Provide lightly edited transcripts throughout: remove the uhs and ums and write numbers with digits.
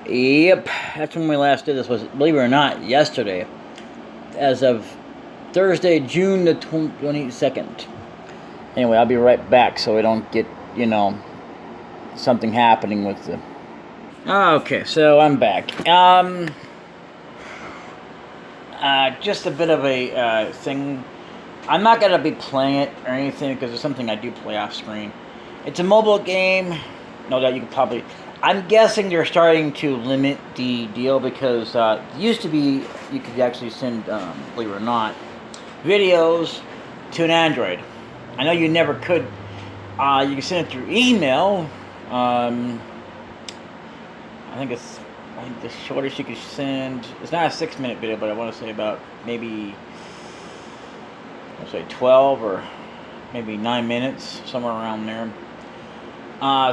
Yep, that's when we last did this. Was, believe it or not, yesterday, as of Thursday, June the 22nd. Anyway, I'll be right back so we don't get, something happening with the. Okay, so I'm back. Just a bit of a thing. I'm not gonna be playing it or anything because it's something I do play off screen. It's a mobile game. No doubt you could probably. I'm guessing they're starting to limit the deal because it used to be you could actually send, believe it or not, videos to an Android. I know you never could. You can send it through email. I think the shortest you could send. It's not a 6-minute video, but I want to say about maybe, let's say 12 or maybe 9 minutes, somewhere around there.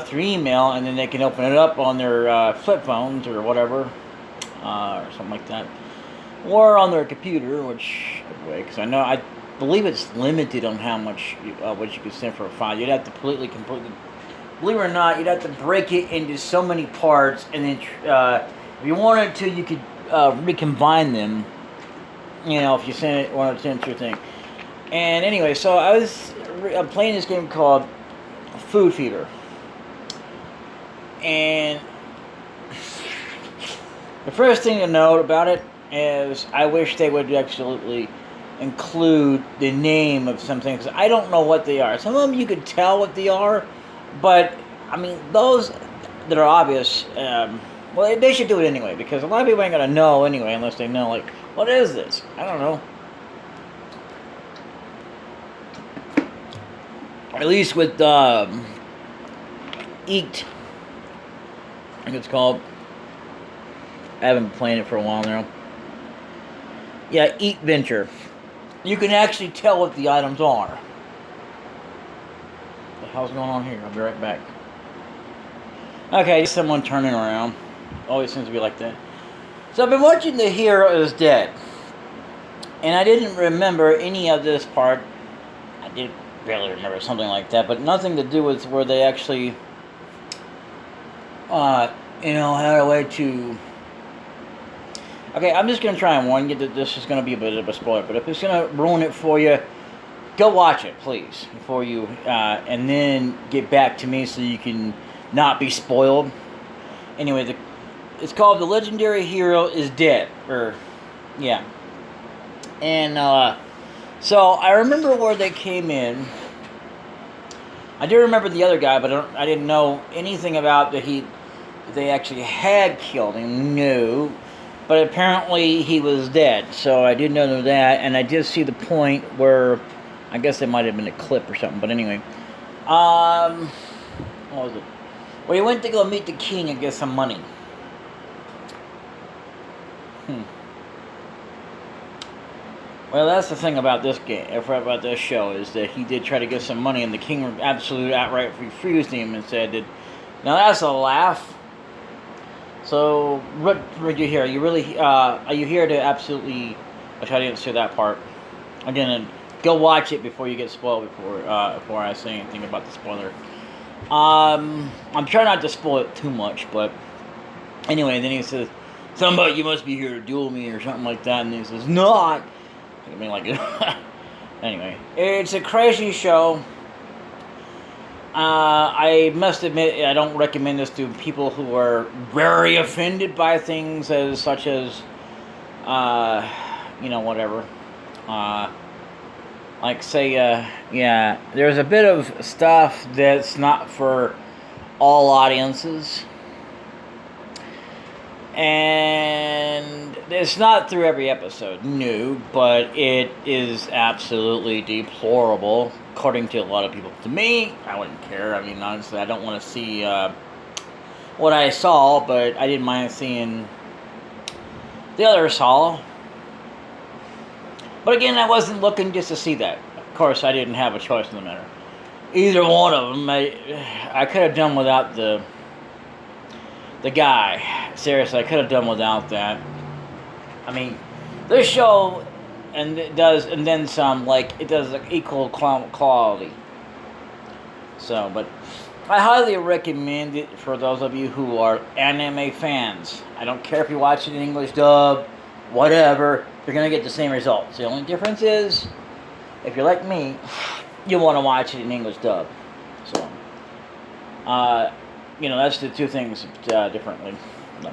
Through email, and then they can open it up on their flip phones or whatever, or something like that, or on their computer, way, because I believe it's limited on how much what you can send for a file. You'd have to completely, believe it or not, you'd have to break it into so many parts, and then if you wanted to, you could recombine them. If you wanted to send it to your thing. And anyway, so I'm playing this game called Food Feeder. And the first thing to note about it is I wish they would absolutely include the name of some things. I don't know what they are. Some of them you could tell what they are, but I mean, those that are obvious, well, they should do it anyway, because a lot of people ain't going to know anyway unless they know, like, what is this? I don't know. At least with Eat, I think it's called. I haven't been playing it for a while now. Yeah, Eat Venture. You can actually tell what the items are. What the hell's going on here? I'll be right back. Okay, someone turning around. Always seems to be like that. So I've been watching The Hero is Dead. And I didn't remember any of this part. I did barely remember something like that, but nothing to do with where they actually had a way to. Okay, I'm just gonna try and warn you that this is gonna be a bit of a spoiler, but if it's gonna ruin it for you, go watch it, please, before you, and then get back to me so you can not be spoiled. Anyway, it's called The Legendary Hero is Dead, and so I remember where they came in. I do remember the other guy, but I didn't know anything about that they actually had killed him. No. But apparently he was dead, so I did know that, and I did see the point where, I guess it might have been a clip or something, but anyway. What was it? Well, he went to go meet the king and get some money. Well, that's the thing about this game, about this show, is that he did try to get some money, and the king absolutely outright refused him and said that, now that's a laugh. So, what did you hear? Are you here to absolutely, which I didn't say that part. Again, go watch it before you get spoiled before I say anything about the spoiler. I'm trying not to spoil it too much, but anyway, then he says, something about you must be here to duel me or something like that, and he says, not. I mean, like, anyway, it's a crazy show. I must admit, I don't recommend this to people who are very offended by things such as, whatever. Like, say, there's a bit of stuff that's not for all audiences. And it's not through every episode, no, but it is absolutely deplorable, according to a lot of people. To me, I wouldn't care. I mean, honestly, I don't want to see what I saw, but I didn't mind seeing the other Saw. But again, I wasn't looking just to see that. Of course, I didn't have a choice in the matter. Either one of them, I could have done without the guy. Seriously, I could have done without that. I mean, this show and then some, like, it does like equal quality. So, but I highly recommend it for those of you who are anime fans. I don't care if you watch it in English dub, whatever, you're going to get the same results. The only difference is, if you're like me, you want to watch it in English dub. So, that's the two things differently.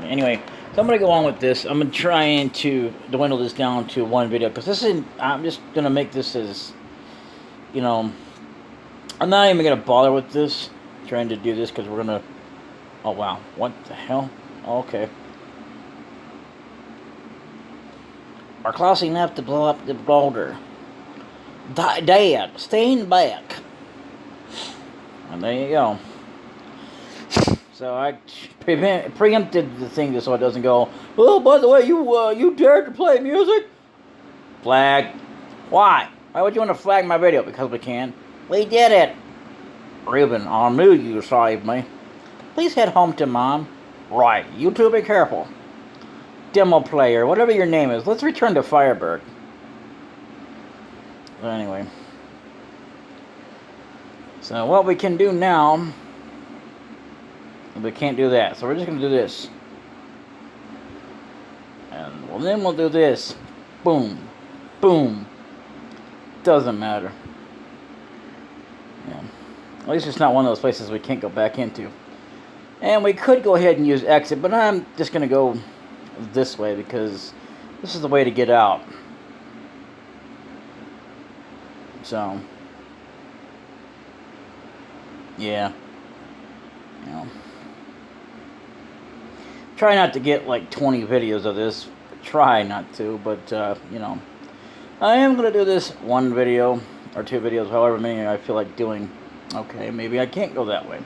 Anyway, so I'm going to go on with this. I'm trying to dwindle this down to one video, because I'm just going to make this as, I'm not even going to bother with this, trying to do this, because we're going to, oh wow, what the hell? Okay. We're close enough to blow up the boulder. Dad, stand back. And there you go. So I preempted the thing so it doesn't go, oh, by the way, you dared to play music? Flag. Why? Why would you want to flag my video? Because we can. We did it. Reuben, I knew you saved me. Please head home to Mom. Right, you two be careful. Demo player, whatever your name is, let's return to Firebird. So anyway. So what we can do now, we can't do that. So we're just going to do this. And then we'll do this. Boom. Boom. Doesn't matter. Yeah. At least it's not one of those places we can't go back into. And we could go ahead and use exit, but I'm just going to go this way because this is the way to get out. So, yeah. Try not to get like 20 videos of this. Try not to, but, I am going to do this one video or two videos, however many I feel like doing. Okay, maybe I can't go that way.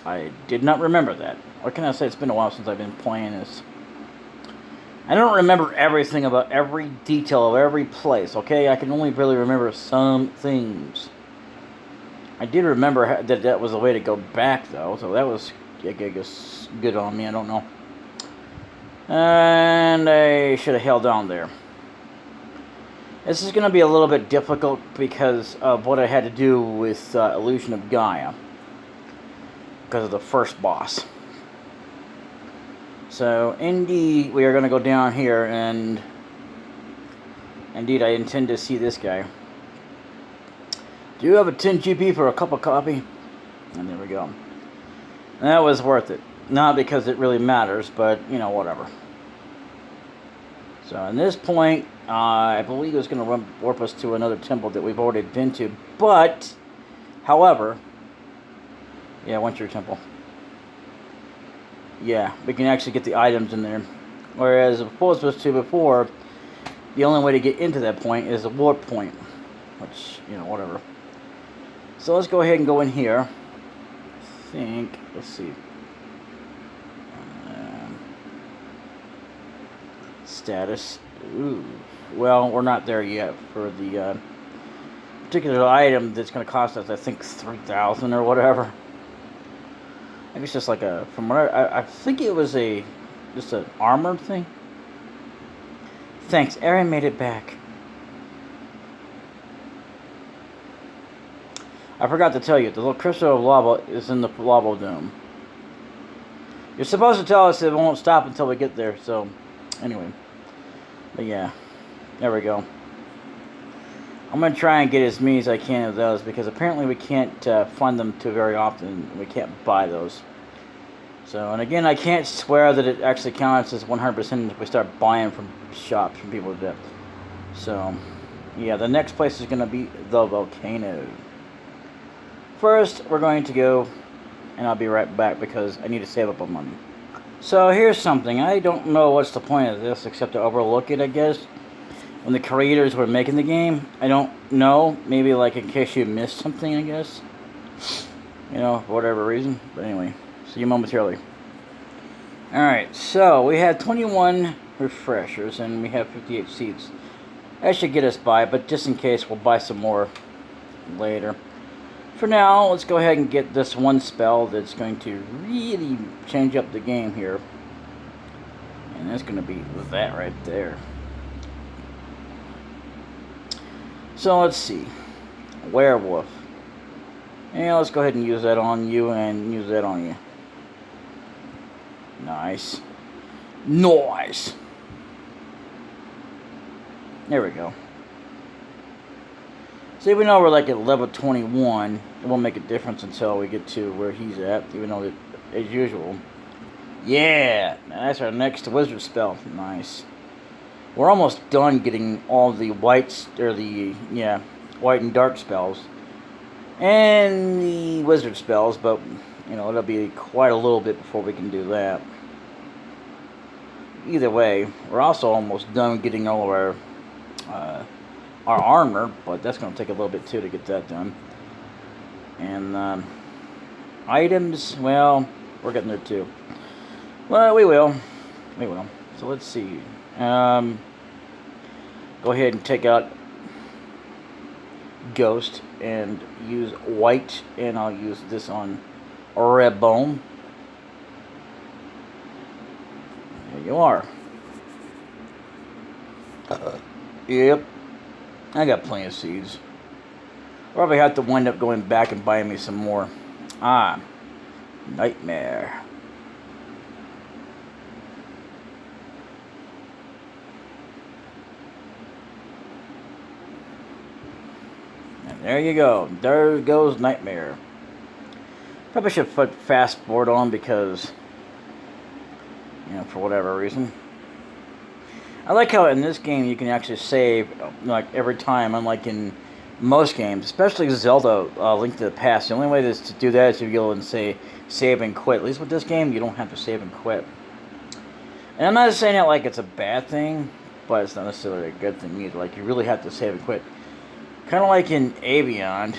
I did not remember that. What can I say? It's been a while since I've been playing this. I don't remember everything about every detail of every place, okay? I can only really remember some things. I did remember that was the way to go back, though, so that was, I guess, good on me. I don't know. And I should have held on there. This is going to be a little bit difficult because of what I had to do with Illusion of Gaia. Because of the first boss. So, indeed, we are going to go down here, and indeed, I intend to see this guy. Do you have a 10 GP for a cup of coffee? And there we go. And that was worth it. Not because it really matters, but, whatever. So, at this point, I believe it's going to warp us to another temple that we've already been to. But, however, yeah, Winter Temple. Yeah, we can actually get the items in there. Whereas, opposed to before, the only way to get into that point is a warp point. Which, whatever. So, let's go ahead and go in here. I think, let's see. Status. Ooh. Well, we're not there yet for the particular item that's going to cost us, I think, 3,000 or whatever. I think it's just like a, from what I think it was just an armored thing. Thanks, Aaron made it back. I forgot to tell you, the little crystal of lava is in the lava dome. You're supposed to tell us it won't stop until we get there, so, anyway. But yeah, there we go. I'm going to try and get as many as I can of those, because apparently we can't find them too very often. We can't buy those. So, and again, I can't swear that it actually counts as 100% if we start buying from shops, from people to death. So, yeah, the next place is going to be the Volcano. First, we're going to go, and I'll be right back because I need to save up on money. So, here's something. I don't know what's the point of this except to overlook it, I guess. When the creators were making the game, I don't know. Maybe like in case you missed something, I guess. For whatever reason. But anyway, see you momentarily. Alright, so we have 21 refreshers and we have 58 seats. That should get us by, but just in case, we'll buy some more later. For now, let's go ahead and get this one spell that's going to really change up the game here. And that's going to be that right there. So let's see. Werewolf. And let's go ahead and use that on you and use that on you. Nice. Nice. There we go. So even though we're like at level 21, it won't make a difference until we get to where he's at, even though, as usual. Yeah! That's our next wizard spell. Nice. We're almost done getting all the white and dark spells. And the wizard spells, but, it'll be quite a little bit before we can do that. Either way, we're also almost done getting all of our armor, but that's going to take a little bit too to get that done. And items, well, we're getting there too. Well, we will. So let's see. Go ahead and take out Ghost and use white, and I'll use this on red bone. There you are. Yep. I got plenty of seeds. Probably have to wind up going back and buying me some more. Nightmare. And there you go. There goes Nightmare. Probably should put fast forward on because, for whatever reason. I like how in this game you can actually save like every time, unlike in most games, especially Zelda Link to the Past. The only way to do that is if you go and say save and quit. At least with this game, you don't have to save and quit. And I'm not saying that like it's a bad thing, but it's not necessarily a good thing either. Like you really have to save and quit, kind of like in Avion,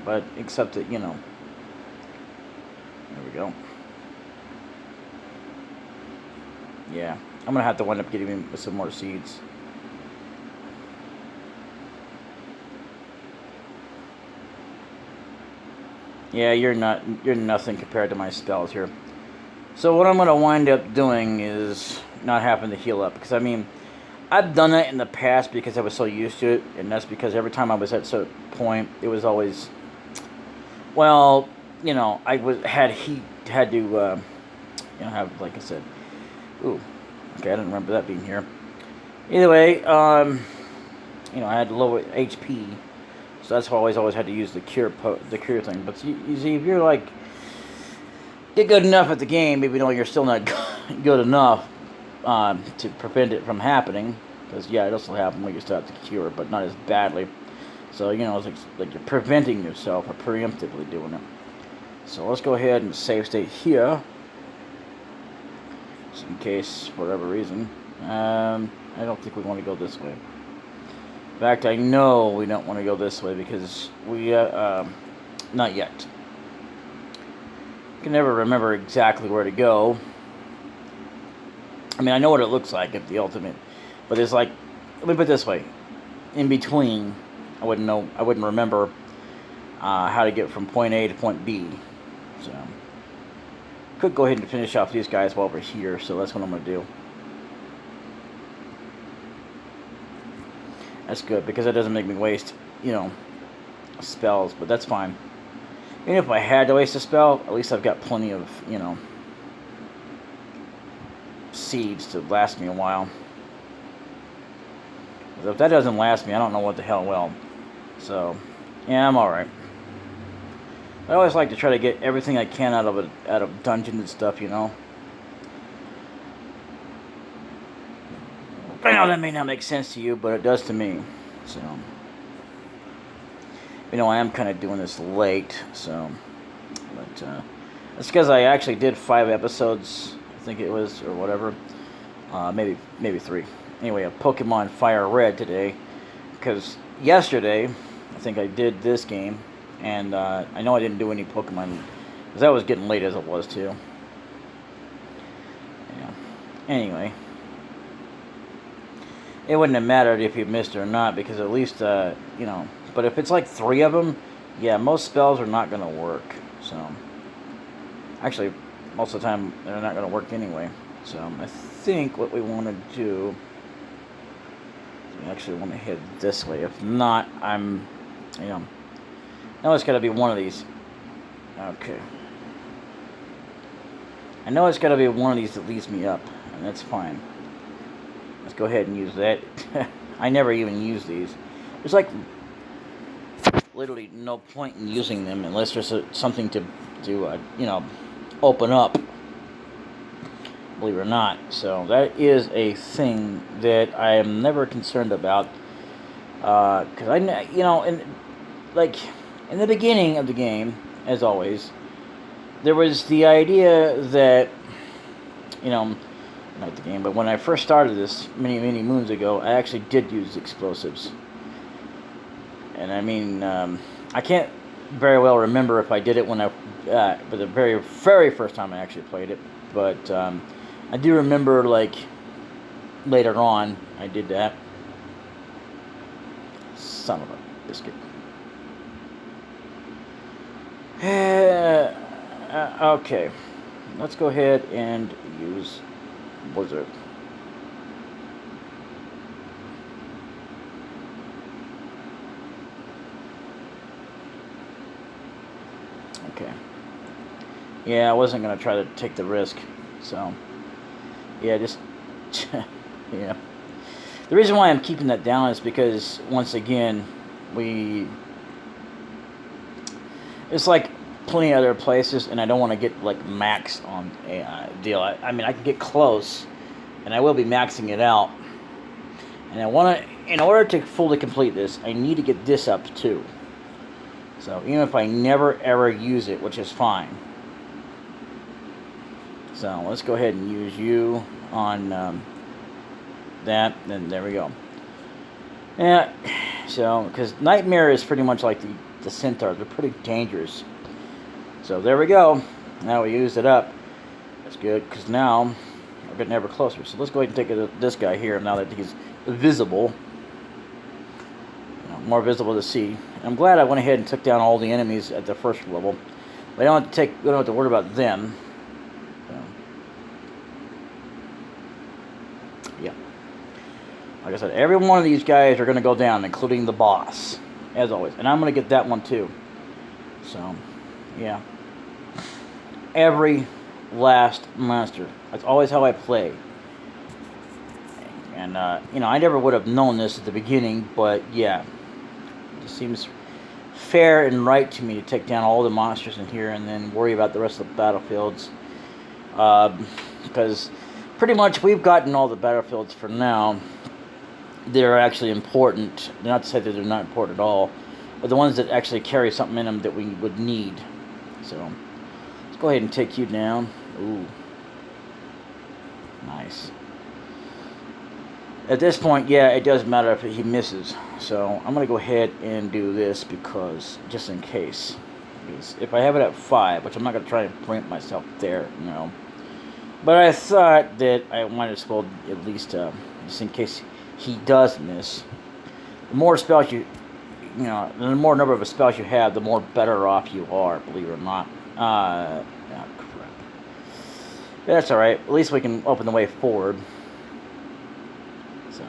but except that there we go. Yeah. I'm going to have to wind up getting him some more seeds. Yeah, you're nothing compared to my spells here. So what I'm going to wind up doing is not having to heal up. Because, I've done that in the past because I was so used to it. And that's because every time I was at a certain point, it was always... Well, I had to, have, like I said... Ooh. Okay, I didn't remember that being here. Either way, I had low HP, so that's why I always had to use the cure thing. But you see, if you're like get good enough at the game, even though you're still not good enough to prevent it from happening, because it'll still happen when you start the cure, but not as badly. So it's like you're preventing yourself or preemptively doing it. So let's go ahead and save state here. Just in case, for whatever reason. I don't think we want to go this way. In fact, I know we don't want to go this way because we, not yet. I can never remember exactly where to go. I know what it looks like at the ultimate, but it's like, let me put it this way. In between, I wouldn't remember how to get from point A to point B. So... could go ahead and finish off these guys while we're here, so that's what I'm going to do. That's good, because it doesn't make me waste, spells, but that's fine. Even if I had to waste a spell, at least I've got plenty of, seeds to last me a while. If that doesn't last me, I don't know what the hell will. So, yeah, I'm alright. I always like to try to get everything I can out of dungeons and stuff, I know that may not make sense to you, but it does to me. So, I am kind of doing this late, so, but it's because I actually did 5 episodes, I think it was, or whatever, maybe 3. Anyway, a Pokemon Fire Red today, because yesterday, I think I did this game. And I know I didn't do any Pokemon, because that was getting late as it was, too. Yeah. Anyway. It wouldn't have mattered if you missed it or not, because at least, but if it's like 3 of them, yeah, most spells are not going to work. So, actually, most of the time, they're not going to work anyway. So, I think what we want to do, we actually want to head this way. If not, I'm know it's got to be one of these. Okay. I know it's got to be one of these that leads me up, and that's fine. Let's go ahead and use that. I never even use these. There's like literally no point in using them unless there's something to open up. Believe it or not. So that is a thing that I am never concerned about. Because in the beginning of the game, as always, there was the idea that, not the game, but when I first started this many moons ago, I actually did use explosives. And I mean, I can't very well remember if I did it when for the very, very first time I actually played it, but I do remember, like, later on, I did that. Son of a biscuit. Okay, let's go ahead and use Blizzard. Okay. Yeah, I wasn't going to try to take the risk, so... Yeah, just... yeah. The reason why I'm keeping that down is because, once again, it's like plenty of other places, and I don't want to get, like, maxed on a deal. I mean, I can get close, and I will be maxing it out. And I want to... In order to fully complete this, I need to get this up, too. So, even if I never, ever use it, which is fine. So, let's go ahead and use you on that. Then, there we go. Yeah, so, because Nightmare is pretty much like the Centaur. They're pretty dangerous. So, there we go. Now we used it up. That's good, because now we're getting ever closer. So, let's go ahead and take this guy here, now that he's visible. More visible to see. And I'm glad I went ahead and took down all the enemies at the first level. We don't have to worry about them. So, yeah. Like I said, every one of these guys are going to go down, including the boss, as always. And I'm going to get that one too. So, yeah. Every last monster. That's always how I play. And, I never would have known this at the beginning, but yeah. It seems fair and right to me to take down all the monsters in here and then worry about the rest of the battlefields. Because pretty much we've gotten all the battlefields for now. They're actually important. Not to say that they're not important at all, but the ones that actually carry something in them that we would need. So, let's go ahead and take you down. Ooh. Nice. At this point, yeah, it doesn't matter if he misses. So, I'm going to go ahead and do this because, just in case. Because if I have it at 5, which I'm not going to try and bring myself there, no. But I thought that I might as well at least, just in case he does miss. The more spells the more number of spells you have, the more better off you are, believe it or not. Oh, crap. That's alright. At least we can open the way forward. So,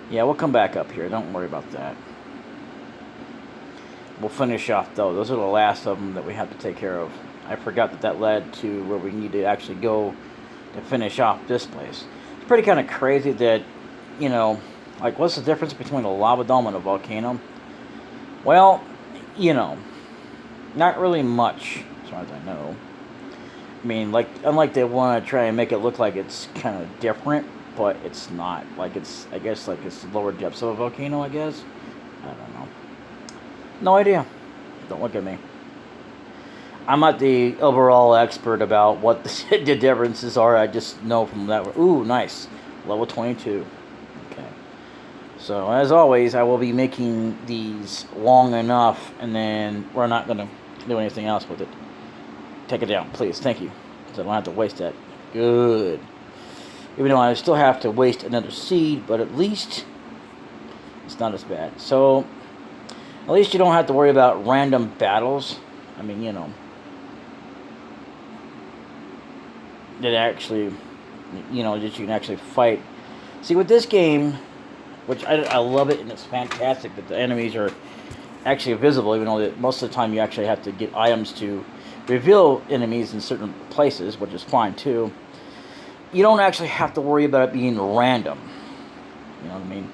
yeah, we'll come back up here. Don't worry about that. We'll finish off, though. Those are the last of them that we have to take care of. I forgot that led to where we need to actually go to finish off this place. It's pretty kind of crazy that, like, what's the difference between a lava dome and a volcano? Well, not really much, as far as I know. I mean, like, unlike they want to try and make it look like it's kind of different, but it's not. Like, I guess, it's lower depths of a volcano, I guess. I don't know. No idea. Don't look at me. I'm not the overall expert about what the differences are. I just know from that. Ooh, nice. Level 22. Okay. So, as always, I will be making these long enough, and then we're not going to do anything else with it. Take it down, please. Thank you. Because I don't have to waste that. Good. Even though I still have to waste another seed, but at least it's not as bad. So, at least you don't have to worry about random battles. I mean, that actually, that you can actually fight. See, with this game, which I love it, and it's fantastic that the enemies are actually visible, even though that most of the time you actually have to get items to reveal enemies in certain places, which is fine too. You don't actually have to worry about it being random. You know what I mean?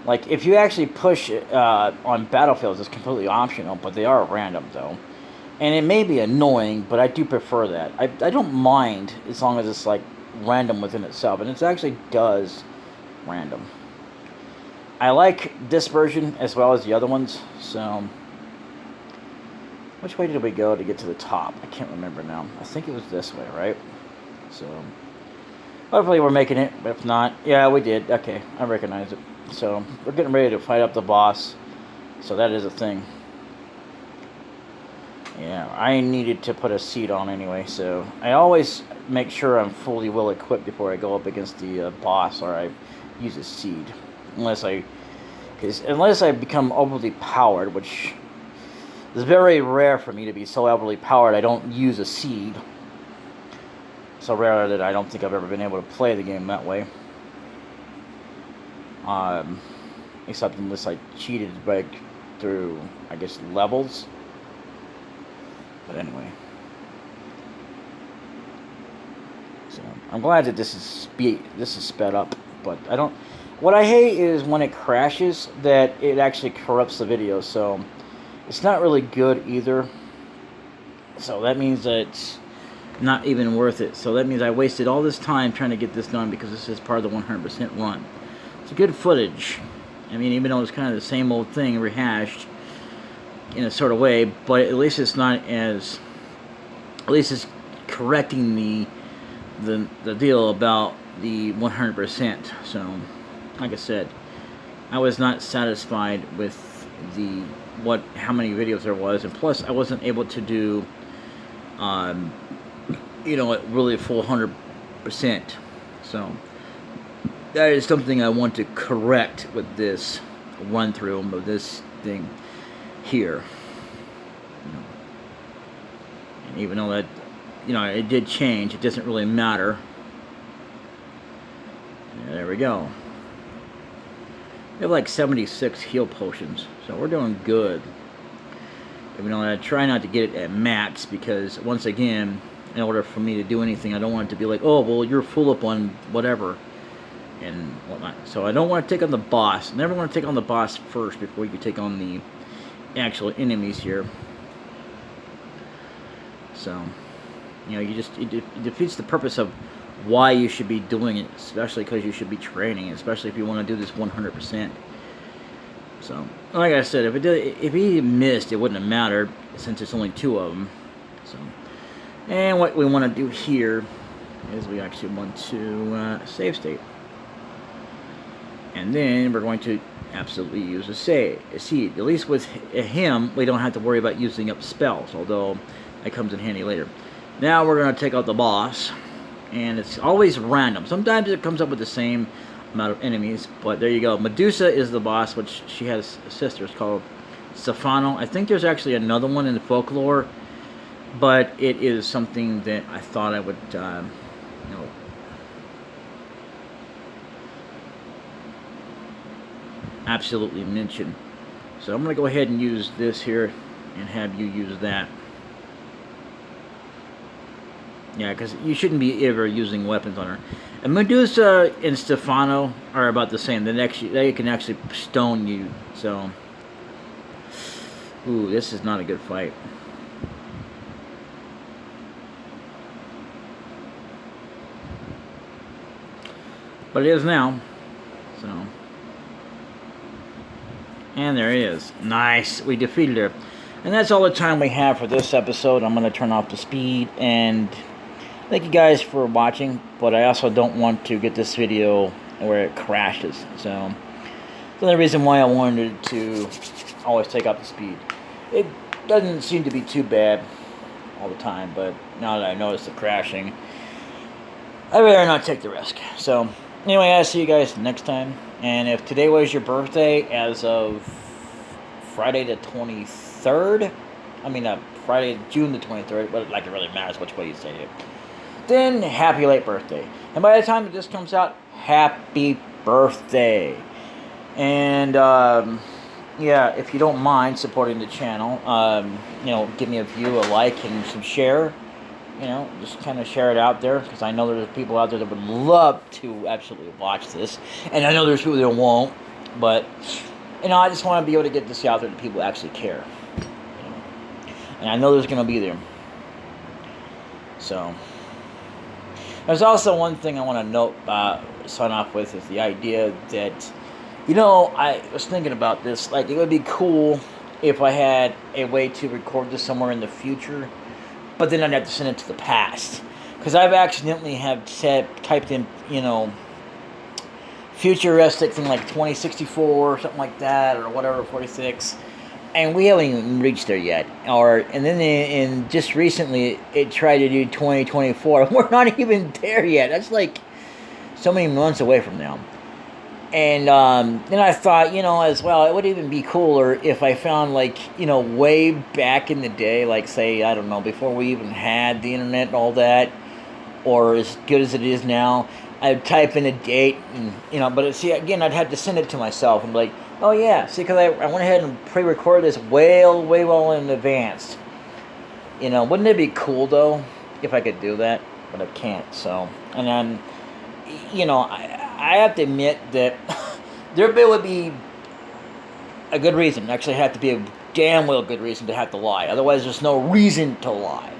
Like, if you actually push on battlefields, it's completely optional, but they are random, though. And it may be annoying, but I do prefer that. I don't mind as long as it's, like, random within itself. And it actually does random. I like this version as well as the other ones, so... Which way did we go to get to the top? I can't remember now. I think it was this way, right? So... Hopefully we're making it, but if not... Yeah, we did. Okay, I recognize it. So, we're getting ready to fight up the boss. So that is a thing. Yeah, I needed to put a seed on anyway, so... I always make sure I'm fully well equipped before I go up against the boss, or I use a seed. Unless I become overly powered, which is very rare for me to be so overly powered, I don't use a seed. So rare that I don't think I've ever been able to play the game that way. Except unless I cheated right through, I guess, levels. But anyway. So I'm glad that this is sped up, but I don't... What I hate is when it crashes, that it actually corrupts the video, so it's not really good either. So that means that it's not even worth it. So that means I wasted all this time trying to get this done because this is part of the 100% run. It's good footage. I mean, even though it's kind of the same old thing rehashed in a sort of way, but at least it's not as... At least it's correcting the deal about the 100%. So, like I said, I was not satisfied with how many videos there was, and plus I wasn't able to do really full 100%. So that is something I want to correct with this run through of this thing here. And even though that, it did change, it doesn't really matter. Yeah, there we go. We have like 76 heal potions, so we're doing good. Even though I try not to get it at max, because once again, in order for me to do anything, I don't want it to be like, oh, well, you're full up on whatever and whatnot. So I don't want to take on the boss. Never want to take on the boss first before you take on the actual enemies here. So, it defeats the purpose of why you should be doing it, especially because you should be training, especially if you want to do this 100%. So, like I said, if he missed, it wouldn't have mattered, since it's only 2 of them. So, and what we want to do here is we actually want to save state. And then we're going to absolutely use a seed. At least with him, we don't have to worry about using up spells, although that comes in handy later. Now we're going to take out the boss, and it's always random. Sometimes it comes up with the same amount of enemies, but there you go. Medusa is the boss, which she has a sister. It's called Stefano. I think there's actually another one in the folklore, but it is something that I thought I would, absolutely mention. So I'm going to go ahead and use this here and have you use that. Yeah, because you shouldn't be ever using weapons on her. And Medusa and Stefano are about the same. They can actually stone you. So, ooh, this is not a good fight. But it is now. So, and there it is. Nice. We defeated her. And that's all the time we have for this episode. I'm going to turn off the speed, and thank you guys for watching, but I also don't want to get this video where it crashes. So, that's the only reason why I wanted to always take out the speed. It doesn't seem to be too bad all the time, but now that I notice the crashing, I'd rather not take the risk. So, anyway, I'll see you guys next time. And if today was your birthday, as of Friday the 23rd, Friday, June the 23rd, but like it really matters which way you say it, then happy late birthday. And by the time that this comes out, happy birthday. And yeah, if you don't mind supporting the channel, give me a view, a like, and some share. Just kind of share it out there, because I know there's people out there that would love to absolutely watch this, and I know there's people that won't, but I just want to be able to get this out there that people actually care, and I know there's going to be there. So there's also one thing I want to note, sign off with, is the idea that, I was thinking about this, like, it would be cool if I had a way to record this somewhere in the future, but then I'd have to send it to the past, because I've accidentally typed in, futuristic thing like 2064 or something like that, or whatever, 46, and we haven't even reached there yet. And then in just recently it tried to do 2024, and we're not even there yet. That's like so many months away from now. And then I thought, as well, it would even be cooler if I found, like, way back in the day, like, say, I don't know, before we even had the internet and all that, or as good as it is now, I'd type in a date, and, but see, again, I'd have to send it to myself and be like, oh, yeah, see, because I went ahead and pre-recorded this way well in advance. Wouldn't it be cool, though, if I could do that? But I can't, so, and then, I have to admit that there would be a good reason. Actually, have to be a damn well good reason to have to lie. Otherwise, there's no reason to lie.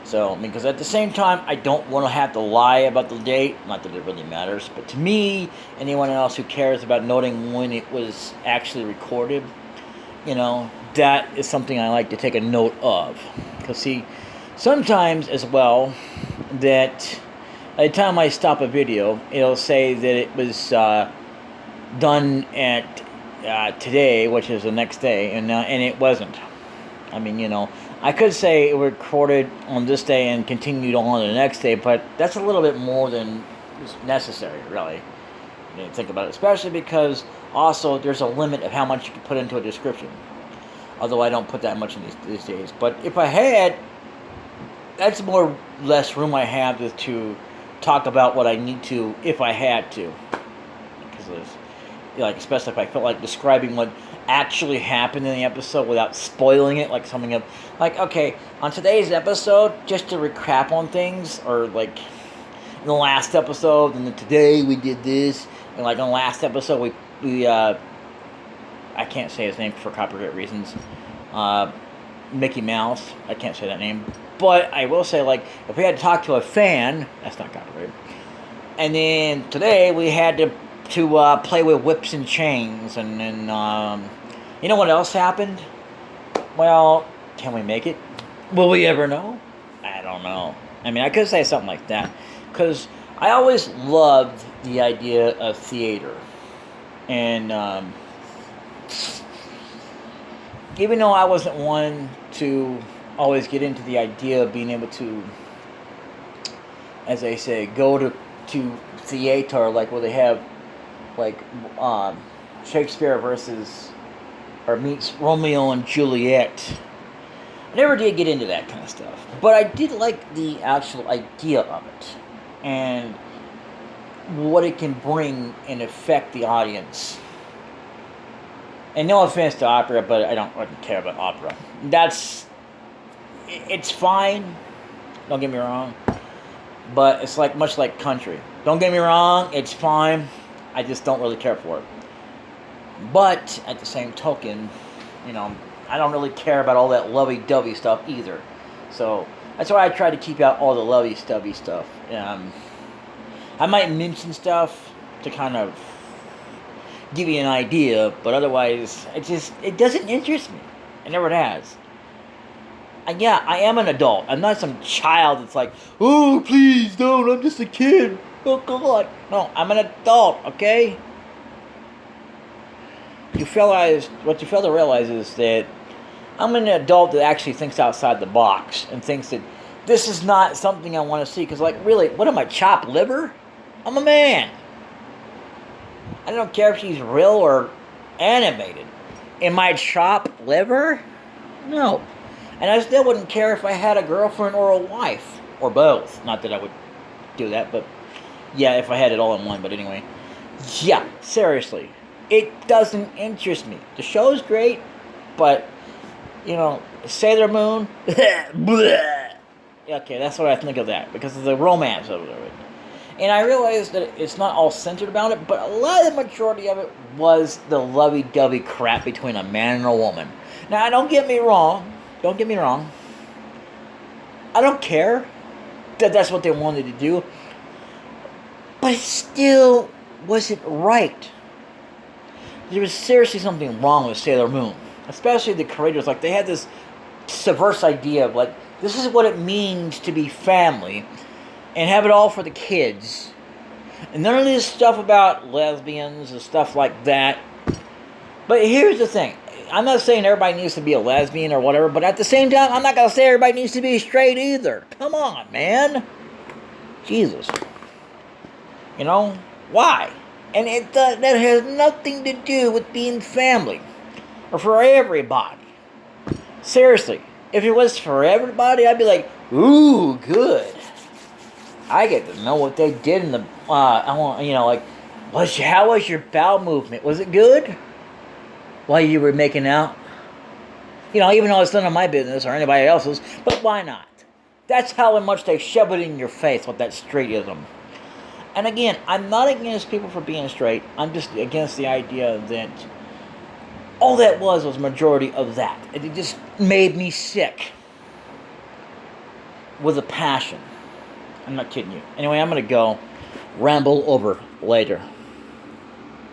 So, because at the same time, I don't want to have to lie about the date. Not that it really matters. But to me, anyone else who cares about noting when it was actually recorded, that is something I like to take a note of. Because, see, sometimes as well, that by the time I stop a video, it'll say that it was done at today, which is the next day, and it wasn't. I mean, I could say it recorded on this day and continued on the next day, but that's a little bit more than is necessary, really. When you think about it, especially because also there's a limit of how much you can put into a description. Although I don't put that much in these days. But if I had, that's more or less room I have to talk about what I need to, if I had to. Because especially if I felt like describing what actually happened in the episode without spoiling it, like something of, like, okay, on today's episode, just to recap on things, or like in the last episode, and then today we did this, and like on the last episode we I can't say his name for copyright reasons, Mickey Mouse, I can't say that name, but I will say, like, if we had to talk to a fan, that's not copyright, and then today we had to play with whips and chains, and then, you know what else happened? Well, can we make it? Will we ever know? I don't know. I mean, I could say something like that, because I always loved the idea of theater, and, even though I wasn't one to always get into the idea of being able to, as they say, go to theater, like where they have, like, Shakespeare meets Romeo and Juliet. I never did get into that kind of stuff, but I did like the actual idea of it, and what it can bring and affect the audience. And no offense to opera, but I don't care about opera. It's fine, don't get me wrong, but it's like much like country. Don't get me wrong, it's fine, I just don't really care for it. But at the same token, I don't really care about all that lovey-dovey stuff either. So that's why I try to keep out all the lovey-dovey stuff. I might mention stuff to kind of give you an idea, but otherwise, it doesn't interest me. It never has. And yeah, I am an adult. I'm not some child that's like, oh, please don't, I'm just a kid. Oh, God. No, I'm an adult, okay? What you fail to realize is that I'm an adult that actually thinks outside the box and thinks that this is not something I want to see. Because, like, really, what am I, chopped liver? I'm a man. I don't care if she's real or animated. Am I chopped liver? No. And I still wouldn't care if I had a girlfriend or a wife. Or both. Not that I would do that, but yeah, if I had it all in one. But anyway. Yeah, seriously. It doesn't interest me. The show's great, but, Sailor Moon, bleh. Okay, that's what I think of that, because of the romance of it. And I realized that it's not all centered about it, but a lot of the majority of it was the lovey-dovey crap between a man and a woman. Now, don't get me wrong. I don't care that that's what they wanted to do, but it still wasn't right. There was seriously something wrong with Sailor Moon, especially the creators. Like, they had this subversive idea of, like, this is what it means to be family, and have it all for the kids, and none of this stuff about lesbians and stuff like that. But here's the thing. I'm not saying everybody needs to be a lesbian or whatever, but at the same time, I'm not going to say everybody needs to be straight either. Come on, man. Jesus. Why? And that has nothing to do with being family. Or for everybody. Seriously. If it was for everybody, I'd be like, ooh, good. I get to know what they did in the, how was your bowel movement? Was it good? While you were making out? Even though it's none of my business or anybody else's, but why not? That's how much they shove it in your face with that straightism. And again, I'm not against people for being straight. I'm just against the idea that all that was majority of that. It just made me sick. With a passion. I'm not kidding you. Anyway, I'm going to go ramble over later.